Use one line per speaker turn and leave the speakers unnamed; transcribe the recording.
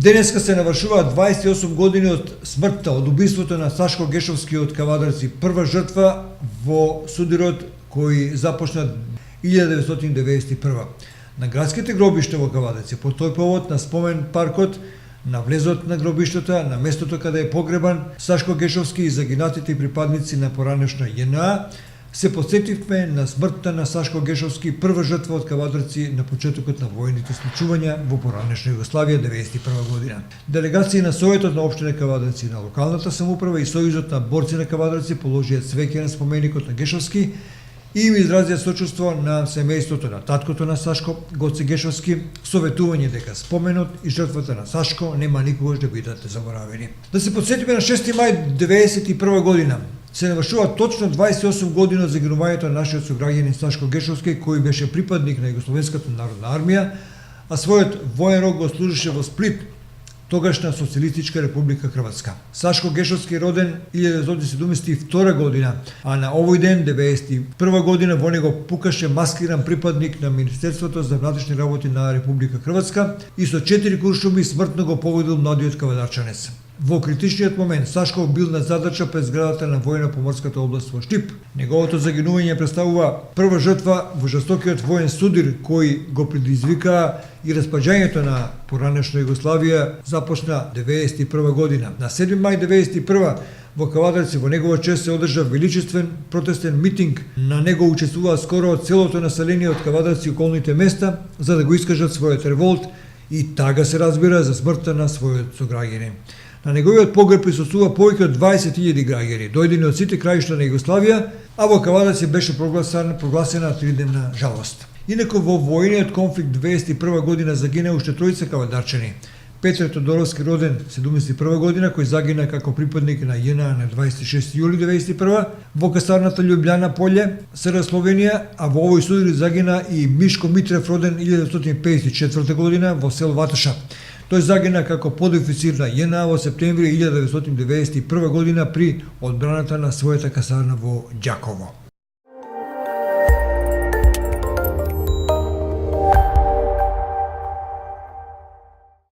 Денеска се навршуваат 28 години од смртта, од убиството на Сашко Гешовски од Кавадарци, прва жртва во судирот кој започна 1991. На градските гробишта во Кавадарци, по тој повод на спомен паркот, на влезот на гробиштата, на местото каде е погребан Сашко Гешовски и загинатите припадници на поранешна JNA, се подсетивме на смртта на Сашко Гешовски, прва жртва од Кавадарци на почетокот на војните случувања во поранешна Југославија 1991 година. Делегации на Советот на општина Кавадарци, на локалната самоуправа и Сојузот на борци на Кавадарци положија цвеќе на споменикот на Гешовски и им изразија сочувство на семејството на таткото на Сашко, Гоце Гешовски, со ветување дека споменот и жртвата на Сашко нема никогаш да бидат заборавени. Да се подсетиме на 6 мај 1991 година. Се навршува точно 28 години од загинувањето на нашиот сограѓанин Сашко Гешовски, кој беше припадник на Југословенската народна армија, а својот воен рок го служеше во Сплит, тогашна Социјалистичка република Хрватска. Сашко Гешовски роден 1972 година, а на овој ден, 1991 година, во него пукаше маскиран припадник на Министерството за внатрешни работи на Република Хрватска и со 4 куршуми смртно го погодил младиот кавадарчанец. Во критичниот момент Сашко бил на задача пред зградата на војно-поморската област во Штип. Неговото загинување представува прва жртва во жестокиот воен судир кој го предизвика и распаѓањето на поранешна Југославија започна 1991 година. На 7 мај 1991 во Кавадарци во негова чест се одржа величествен протестен митинг. На него учествува скоро целото население од Кавадарци и околните места за да го искажат својот револт и тага се разбира за смртта на својот сограѓанин. На неговиот погреб присуствува повеќе од 20.000 граѓани, дојдени од сите краишта на Југославија, а во Кавадарци беше прогласена 3-дневна жалост. Инаку во војниот конфликт 1991 година загина уште тројца кавадарчани. Петре Тодоровски, роден 1971 година, кој загина како припадник на JNA на 26 јули 1991 во касарната Љубљана поле, СР Словенија, а во овој судир загина и Мишко Митрев, роден 1954 година во сел Ватоша. Тој загина како подофицир на JNA во септември 1991 година при одбраната на својата касарна во Ѓаково.